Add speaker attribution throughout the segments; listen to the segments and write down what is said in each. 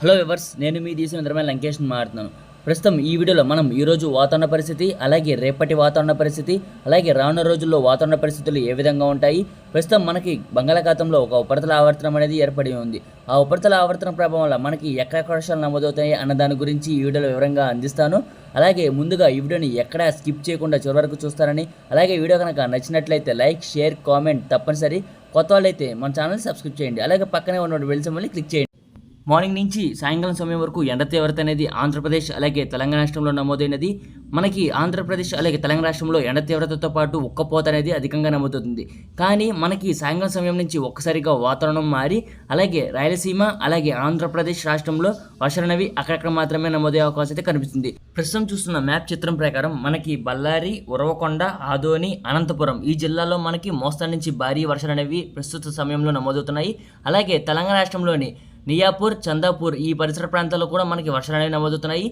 Speaker 1: Hello viewers, నేను మీ దేశం ఇంద్రమైన లంకేష్ మాట్లాడుతున్నాను. ప్రస్తుతం ఈ వీడియోలో మనం ఈరోజు వాతావరణ పరిస్థితి, అలాగే రేపటి వాతావరణ పరిస్థితి, అలాగే రానున్న రోజుల్లో వాతావరణ పరిస్థితులు ఏ విధంగా ఉంటాయి. ప్రస్తుతం మనకి బంగాళాఖాతంలో ఒక ఉపరితల ఆవర్తనం అనేది ఏర్పడి ఉంది. ఆ ఉపరితల ఆవర్తనం ప్రభావం వల్ల మనకి ఎక్కడెక్కడ వర్షాలు నమోదవుతాయి అన్న దాని గురించి ఈ వీడియోలో వివరంగా అందిస్తాను. అలాగే ముందుగా ఈ వీడియోని ఎక్కడా స్కిప్ చేయకుండా చివరి వరకు చూస్తారని, అలాగే వీడియో కనుక నచ్చినట్లయితే లైక్, షేర్, కామెంట్ తప్పనిసరి. కొత్త వాళ్ళైతే మన ఛానల్ని సబ్స్క్రైబ్ చేయండి. అలాగే పక్కనే ఉన్న బెల్ సింబల్ని క్లిక్ చేయండి. మార్నింగ్ నుంచి సాయంకాలం సమయం వరకు ఎండ తీవ్రత అనేది ఆంధ్రప్రదేశ్ అలాగే తెలంగాణ రాష్ట్రంలో నమోదైనది. మనకి ఆంధ్రప్రదేశ్ అలాగే తెలంగాణ రాష్ట్రంలో ఎండ తీవ్రతతో పాటు ఉక్కపోత అనేది అధికంగా నమోదవుతుంది. కానీ మనకి సాయంకాలం సమయం నుంచి ఒక్కసారిగా వాతావరణం మారి అలాగే రాయలసీమ అలాగే ఆంధ్రప్రదేశ్ రాష్ట్రంలో వర్షాలు అనేవి అక్కడక్కడ మాత్రమే నమోదయ్యే అవకాశం అయితే కనిపిస్తుంది. ప్రస్తుతం చూస్తున్న మ్యాప్ చిత్రం ప్రకారం మనకి బళ్ళారి, ఉరవకొండ, ఆదోని, అనంతపురం ఈ జిల్లాలో మనకి మోస్తరు నుంచి భారీ వర్షాలు అనేవి ప్రస్తుత సమయంలో నమోదవుతున్నాయి. అలాగే తెలంగాణ రాష్ట్రంలోని నియాపూర్, చందాపూర్ ఈ పరిసర ప్రాంతాల్లో కూడా మనకి వర్షాలు అనేవి నమోదవుతున్నాయి.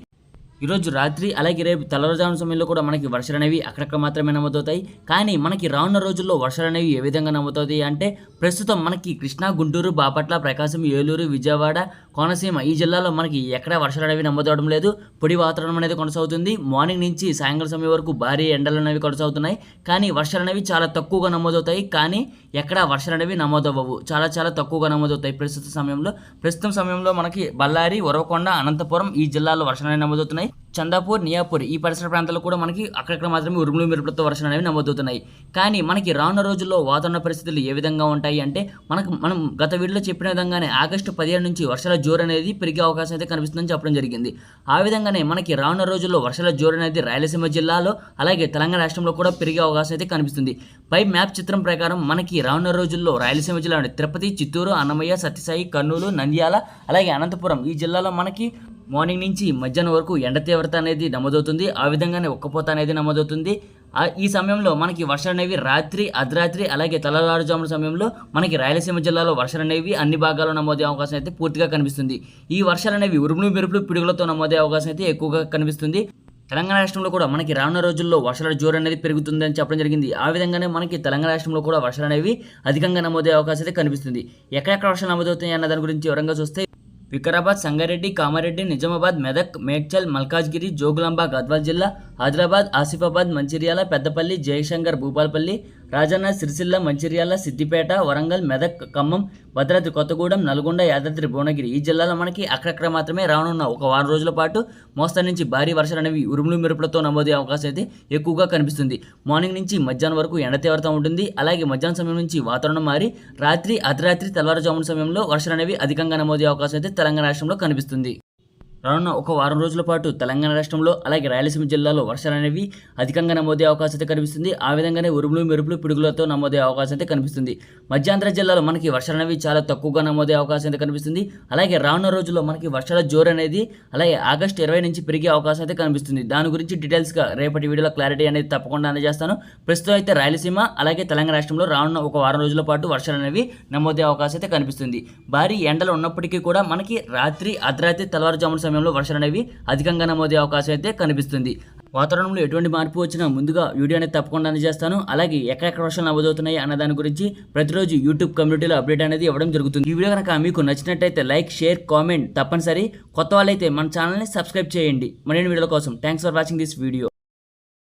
Speaker 1: ఈరోజు రాత్రి అలాగే రేపు తెల్లవారుజామున సమయంలో కూడా మనకి వర్షాలు అనేవి అక్కడక్కడ మాత్రమే నమోదవుతాయి. కానీ మనకి రానున్న రోజుల్లో వర్షాలు అనేవి ఏ విధంగా నమోదవుతాయి అంటే, ప్రస్తుతం మనకి కృష్ణా, గుంటూరు, బాపట్ల, ప్రకాశం, ఏలూరు, విజయవాడ, కోనసీమ ఈ జిల్లాలో మనకి ఎక్కడ వర్షాలు అనేవి నమోదవడం లేదు. పొడి వాతావరణం అనేది కొనసాగుతుంది. మార్నింగ్ నుంచి సాయంకాలం సమయం వరకు భారీ ఎండలు అనేవి కొనసాగుతున్నాయి. కానీ వర్షాలు అనేవి చాలా తక్కువగా నమోదవుతాయి. కానీ ఎక్కడ వర్షాలు అనేవి నమోదవ్వవు, చాలా తక్కువగా నమోదవుతాయి ప్రస్తుతం సమయంలో మనకి బళ్ళారి, ఉరవకొండ, అనంతపురం ఈ జిల్లాలో వర్షాలు అనేవి నమోదవుతున్నాయి. చందాపూర్, నియాపూర్ ఈ పరిసర ప్రాంతాల్లో కూడా మనకి అక్కడక్కడ మాత్రమే ఉరుములు మెరుపులతో వర్షాలు అనేవి నమోదవుతున్నాయి. కానీ మనకి రానున్న రోజుల్లో వాతావరణ పరిస్థితులు ఏ విధంగా ఉంటాయి అంటే, మనం గత వీడియోలో చెప్పిన విధంగానే ఆగస్టు 15 నుంచి వర్షాల జోరు అనేది పెరిగే అవకాశం అయితే కనిపిస్తుందని చెప్పడం జరిగింది. ఆ విధంగానే మనకి రానున్న రోజుల్లో వర్షాల జోరు అనేది రాయలసీమ జిల్లాలో అలాగే తెలంగాణ రాష్ట్రంలో కూడా పెరిగే అవకాశం అయితే కనిపిస్తుంది. పై మ్యాప్ చిత్రం ప్రకారం మనకి రానున్న రోజుల్లో రాయలసీమ జిల్లాలోని తిరుపతి, చిత్తూరు, అన్నమయ్య, సత్యసాయి, కర్నూలు, నంద్యాల అలాగే అనంతపురం ఈ జిల్లాలో మనకి మార్నింగ్ నుంచి మధ్యాహ్నం వరకు ఎండ తీవ్రత అనేది నమోదవుతుంది. ఆ విధంగానే ఉక్కపోత అనేది నమోదవుతుంది. ఈ సమయంలో మనకి వర్షాలు అనేవి రాత్రి, అర్ధరాత్రి అలాగే తెల్లవారుజామున సమయంలో మనకి రాయలసీమ జిల్లాలో వర్షాలు అనేవి అన్ని భాగాల్లో నమోదే అవకాశం అయితే పూర్తిగా కనిపిస్తుంది. ఈ వర్షాలు అనేవి ఉరుములు మెరుపులు పిడుగులతో నమోదే అవకాశం అయితే ఎక్కువగా కనిపిస్తుంది. తెలంగాణ రాష్ట్రంలో కూడా మనకి రానున్న రోజుల్లో వర్షాల జోరు అనేది పెరుగుతుందని చెప్పడం జరిగింది. ఆ విధంగానే మనకి తెలంగాణ రాష్ట్రంలో కూడా వర్షాలు అనేవి అధికంగా నమోదే అవకాశం అయితే కనిపిస్తుంది. ఎక్కడెక్కడ వర్షాలు నమోదవుతాయి అన్న దాని గురించి వివరంగా చూస్తే, వికారాబాద్, సంగారెడ్డి, కామారెడ్డి, నిజామాబాద్, మెదక్, మేడ్చల్, మల్కాజ్గిరి, జోగులాంబ గద్వాల్ జిల్లా, ఆదిలాబాద్, ఆసిఫాబాద్, మంచిర్యాల, పెద్దపల్లి, జయశంకర్, భూపాలపల్లి, రాజన్న, సిరిసిల్ల, మంచిర్యాల, సిద్దిపేట, వరంగల్, మెదక్, ఖమ్మం, భద్రాద్రి కొత్తగూడెం, నల్గొండ, యాదాద్రి, భువనగిరి ఈ జిల్లాలో మనకి అక్కడక్కడ మాత్రమే రానున్న ఒక వారం రోజుల పాటు మోస్తరు నుంచి భారీ వర్షాలు అనేవి ఉరుములు మెరుపులతో నమోదే అవకాశం అయితే ఎక్కువగా కనిపిస్తుంది. మార్నింగ్ నుంచి మధ్యాహ్నం వరకు ఎండ తీవ్రత ఉంటుంది. అలాగే మధ్యాహ్నం సమయం నుంచి వాతావరణం మారి రాత్రి, అర్ధరాత్రి, తెల్లవారుజామున సమయంలో వర్షాలు అనేవి అధికంగా నమోదే అవకాశం అయితే తెలంగాణ రాష్ట్రంలో కనిపిస్తుంది. రానున్న ఒక వారం రోజుల పాటు తెలంగాణ రాష్ట్రంలో అలాగే రాయలసీమ జిల్లాలో వర్షాలు అనేవి అధికంగా నమోదే అవకాశం అయితే కనిపిస్తుంది. ఆ విధంగానే ఉరుములు మెరుపులు పిడుగులతో నమోదే అవకాశం అయితే కనిపిస్తుంది. మధ్యాంధ్ర జిల్లాలో మనకి వర్షాలు అనేవి చాలా తక్కువగా నమోదే అవకాశం అయితే కనిపిస్తుంది. అలాగే రానున్న రోజుల్లో మనకి వర్షాల జోరు అనేది అలాగే ఆగస్టు 20 నుంచి పెరిగే అవకాశం అయితే కనిపిస్తుంది. దాని గురించి డీటెయిల్స్గా రేపటి వీడియోలో క్లారిటీ అనేది తప్పకుండా అందజేస్తాను. ప్రస్తుతం అయితే రాయలసీమ అలాగే తెలంగాణ రాష్ట్రంలో రానున్న ఒక వారం రోజుల పాటు వర్షాలు అనేవి నమోదే అవకాశం అయితే కనిపిస్తుంది. భారీ ఎండలు ఉన్నప్పటికీ కూడా మనకి రాత్రి, అర్ధరాత్రి, తెల్లవారుజామున సమయంలో వర్షాలు అనేవి అధికంగా నమోదే అవకాశం అయితే కనిపిస్తుంది. వాతావరణంలో ఎటువంటి మార్పు వచ్చినా ముందుగా వీడియో అనేది తప్పకుండా అందజేస్తాను. అలాగే ఎక్కడెక్కడ వర్షాలు నమోదవుతున్నాయి అన్న దాని గురించి ప్రతిరోజు యూట్యూబ్ కమ్యూనిటీలో అప్డేట్ అనేది ఇవ్వడం జరుగుతుంది. ఈ వీడియో కనుక మీకు నచ్చినట్టయితే లైక్, షేర్, కామెంట్ తప్పనిసరి. కొత్త వాళ్ళైతే మన ఛానల్ని సబ్స్క్రైబ్ చేయండి మరిన్ని వీడియోల కోసం. Thanks for watching this video.